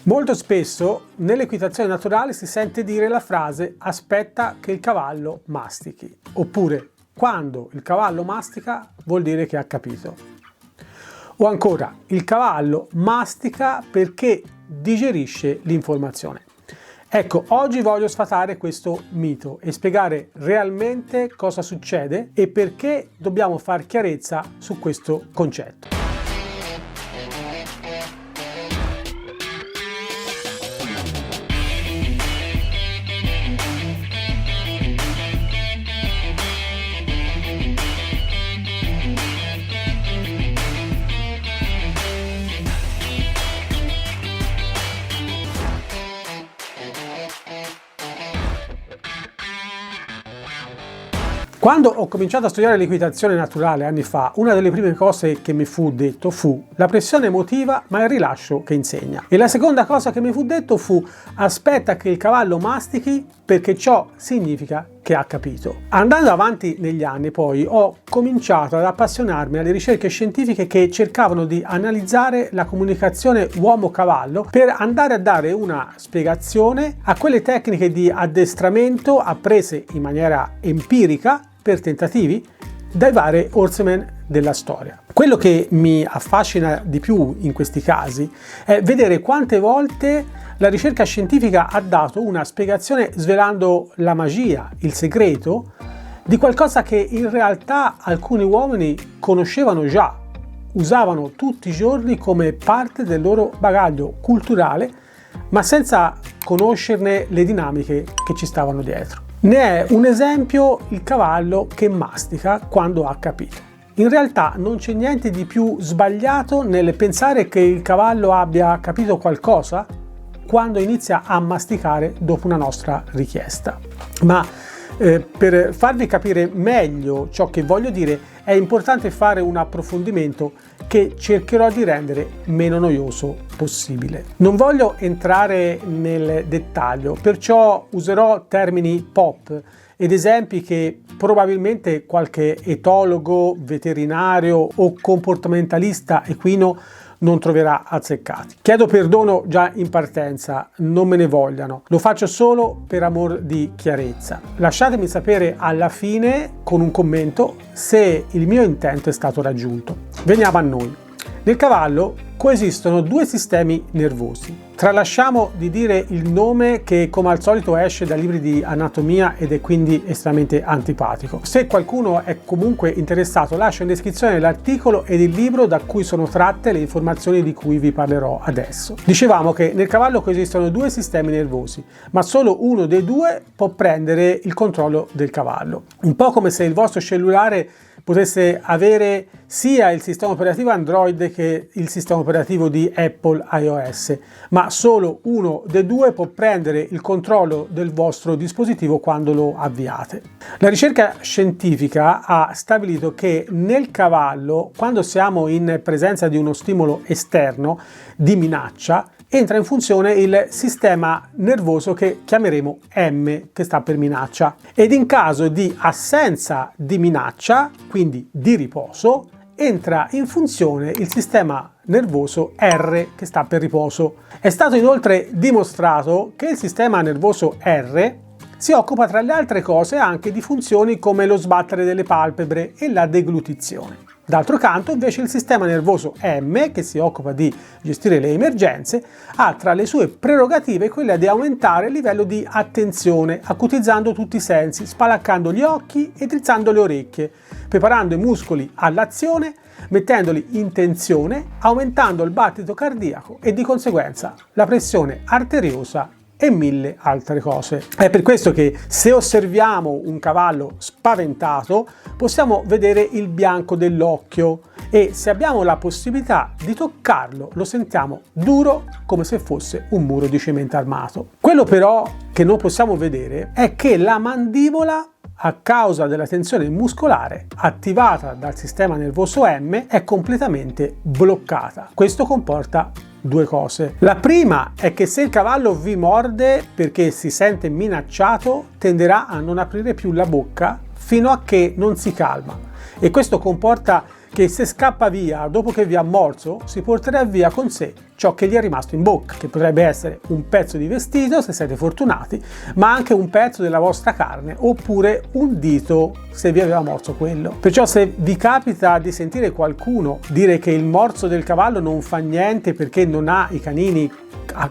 Molto spesso nell'equitazione naturale si sente dire la frase aspetta che il cavallo mastichi, oppure quando il cavallo mastica vuol dire che ha capito. O ancora, il cavallo mastica perché digerisce l'informazione. Ecco, oggi voglio sfatare questo mito e spiegare realmente cosa succede e perché dobbiamo far chiarezza su questo concetto. Quando ho cominciato a studiare l'equitazione naturale anni fa, una delle prime cose che mi fu detto fu la pressione motiva ma il rilascio che insegna. E la seconda cosa che mi fu detto fu aspetta che il cavallo mastichi perché ciò significa che ha capito. Andando avanti negli anni poi ho cominciato ad appassionarmi alle ricerche scientifiche che cercavano di analizzare la comunicazione uomo-cavallo per andare a dare una spiegazione a quelle tecniche di addestramento apprese in maniera empirica per tentativi dai vari horsemen della storia. Quello che mi affascina di più in questi casi è vedere quante volte la ricerca scientifica ha dato una spiegazione svelando la magia, il segreto di qualcosa che in realtà alcuni uomini conoscevano già, usavano tutti i giorni come parte del loro bagaglio culturale, ma senza conoscerne le dinamiche che ci stavano dietro. Ne è un esempio il cavallo che mastica quando ha capito. In realtà non c'è niente di più sbagliato nel pensare che il cavallo abbia capito qualcosa quando inizia a masticare dopo una nostra richiesta. Ma per farvi capire meglio ciò che voglio dire è importante fare un approfondimento che cercherò di rendere meno noioso possibile. Non voglio entrare nel dettaglio, perciò userò termini pop ed esempi che probabilmente qualche etologo, veterinario o comportamentalista equino non troverà azzeccati. Chiedo perdono già in partenza, non me ne vogliano, lo faccio solo per amor di chiarezza. Lasciatemi sapere alla fine con un commento se il mio intento è stato raggiunto. Veniamo a noi. Nel cavallo coesistono due sistemi nervosi. Tralasciamo di dire il nome che come al solito esce da libri di anatomia ed è quindi estremamente antipatico. Se qualcuno è comunque interessato, lascio in descrizione l'articolo ed il libro da cui sono tratte le informazioni di cui vi parlerò adesso. Dicevamo che nel cavallo coesistono due sistemi nervosi, ma solo uno dei due può prendere il controllo del cavallo. Un po' come se il vostro cellulare potesse avere sia il sistema operativo Android che il sistema operativo di Apple iOS, ma solo uno dei due può prendere il controllo del vostro dispositivo quando lo avviate. La ricerca scientifica ha stabilito che nel cavallo, quando siamo in presenza di uno stimolo esterno di minaccia, entra in funzione il sistema nervoso che chiameremo M, che sta per minaccia, ed in caso di assenza di minaccia, quindi di riposo, entra in funzione il sistema nervoso R, che sta per riposo. È stato inoltre dimostrato che il sistema nervoso R si occupa tra le altre cose anche di funzioni come lo sbattere delle palpebre e la deglutizione. D'altro canto, invece, il sistema nervoso M, che si occupa di gestire le emergenze, ha tra le sue prerogative quella di aumentare il livello di attenzione, acutizzando tutti i sensi, spalancando gli occhi e drizzando le orecchie, preparando i muscoli all'azione, mettendoli in tensione, aumentando il battito cardiaco e di conseguenza la pressione arteriosa e mille altre cose. È per questo che se osserviamo un cavallo spaventato possiamo vedere il bianco dell'occhio e se abbiamo la possibilità di toccarlo lo sentiamo duro come se fosse un muro di cemento armato. Quello però che non possiamo vedere è che la mandibola, a causa della tensione muscolare attivata dal sistema nervoso M, è completamente bloccata. Questo comporta due cose. La prima è che se il cavallo vi morde perché si sente minacciato, tenderà a non aprire più la bocca fino a che non si calma, e questo comporta che se scappa via dopo che vi ha morso si porterà via con sé ciò che gli è rimasto in bocca, che potrebbe essere un pezzo di vestito se siete fortunati, ma anche un pezzo della vostra carne oppure un dito se vi aveva morso quello. Perciò se vi capita di sentire qualcuno dire che il morso del cavallo non fa niente perché non ha i canini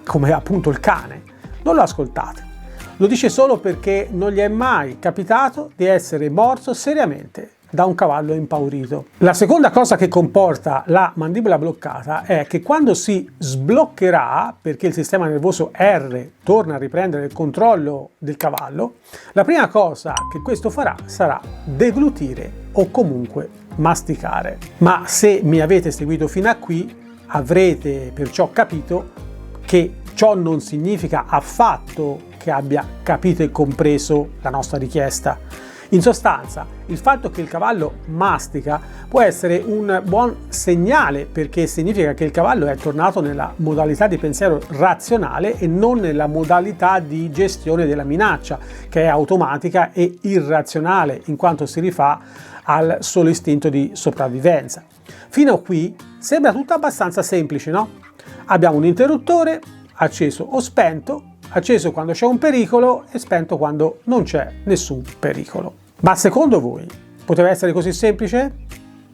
come appunto il cane, non lo ascoltate. Lo dice solo perché non gli è mai capitato di essere morso seriamente da un cavallo impaurito. La seconda cosa che comporta la mandibola bloccata è che quando si sbloccherà, perché il sistema nervoso R torna a riprendere il controllo del cavallo, la prima cosa che questo farà sarà deglutire o comunque masticare. Ma se mi avete seguito fino a qui, avrete perciò capito che ciò non significa affatto che abbia capito e compreso la nostra richiesta. In sostanza, il fatto che il cavallo mastica può essere un buon segnale, perché significa che il cavallo è tornato nella modalità di pensiero razionale e non nella modalità di gestione della minaccia, che è automatica e irrazionale, in quanto si rifà al solo istinto di sopravvivenza. Fino a qui sembra tutto abbastanza semplice, no? Abbiamo un interruttore acceso o spento, acceso quando c'è un pericolo e spento quando non c'è nessun pericolo. Ma secondo voi poteva essere così semplice?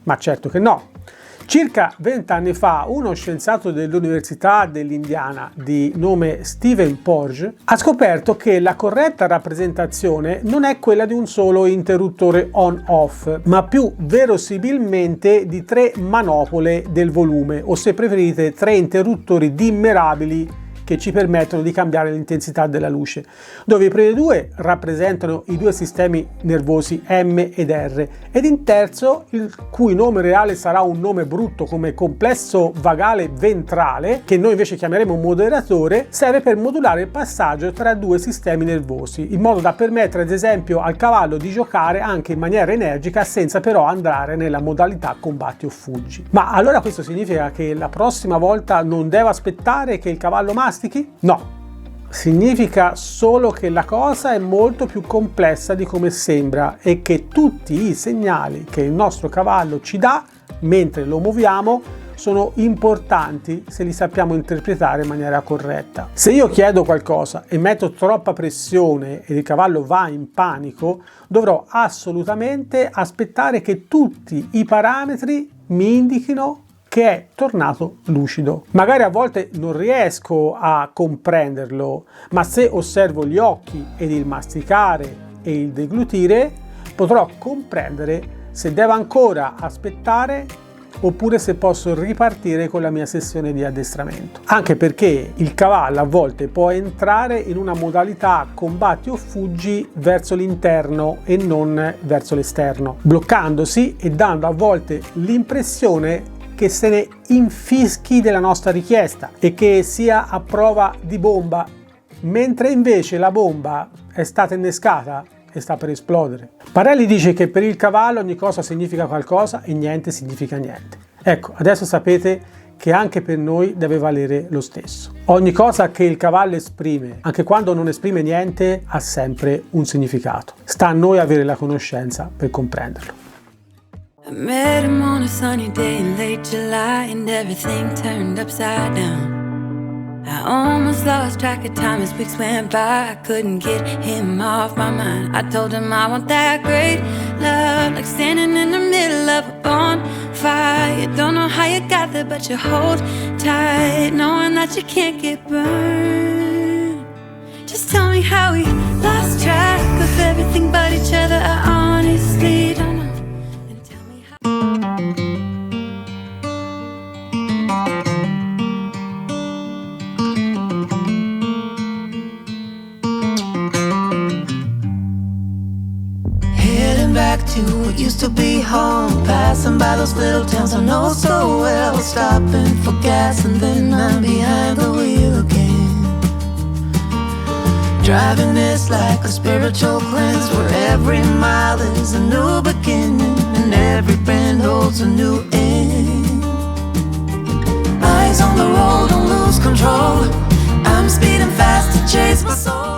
Ma certo che no. Circa 20 anni fa uno scienziato dell'Università dell'Indiana di nome Stephen Porges ha scoperto che la corretta rappresentazione non è quella di un solo interruttore on-off, ma più verosimilmente di 3 manopole del volume, o se preferite 3 interruttori dimmerabili che ci permettono di cambiare l'intensità della luce, dove i primi 2 rappresentano i 2 sistemi nervosi M ed R, ed in terzo, il cui nome reale sarà un nome brutto come complesso vagale ventrale, che noi invece chiameremo moderatore, serve per modulare il passaggio tra 2 sistemi nervosi, in modo da permettere ad esempio al cavallo di giocare anche in maniera energica senza però andare nella modalità combatti o fuggi. Ma allora questo significa che la prossima volta non devo aspettare che il cavallo mastichi? No, significa solo che la cosa è molto più complessa di come sembra e che tutti i segnali che il nostro cavallo ci dà mentre lo muoviamo sono importanti se li sappiamo interpretare in maniera corretta. Se io chiedo qualcosa e metto troppa pressione e il cavallo va in panico, dovrò assolutamente aspettare che tutti i parametri mi indichino che è tornato lucido. Magari a volte non riesco a comprenderlo, ma se osservo gli occhi ed il masticare e il deglutire, potrò comprendere se devo ancora aspettare oppure se posso ripartire con la mia sessione di addestramento. Anche perché il cavallo a volte può entrare in una modalità combatti o fuggi verso l'interno e non verso l'esterno, bloccandosi e dando a volte l'impressione che se ne infischi della nostra richiesta e che sia a prova di bomba, mentre invece la bomba è stata innescata e sta per esplodere. Parelli dice che per il cavallo ogni cosa significa qualcosa e niente significa niente. Ecco, adesso sapete che anche per noi deve valere lo stesso. Ogni cosa che il cavallo esprime, anche quando non esprime niente, ha sempre un significato. Sta a noi avere la conoscenza per comprenderlo. I met him on a sunny day in late July and everything turned upside down. I almost lost track of time as weeks went by. I couldn't get him off my mind. I told him I want that great love, like standing in the middle of a bonfire. You don't know how you got there, but you hold tight, knowing that you can't get burned. Just tell me how we lost track of everything but each other. I honestly don't know. Back to what used to be home, passing by those little towns I know so well, stopping for gas and then I'm behind the wheel again. Driving is like a spiritual cleanse, where every mile is a new beginning and every bend holds a new end. Eyes on the road, don't lose control, I'm speeding fast to chase my soul.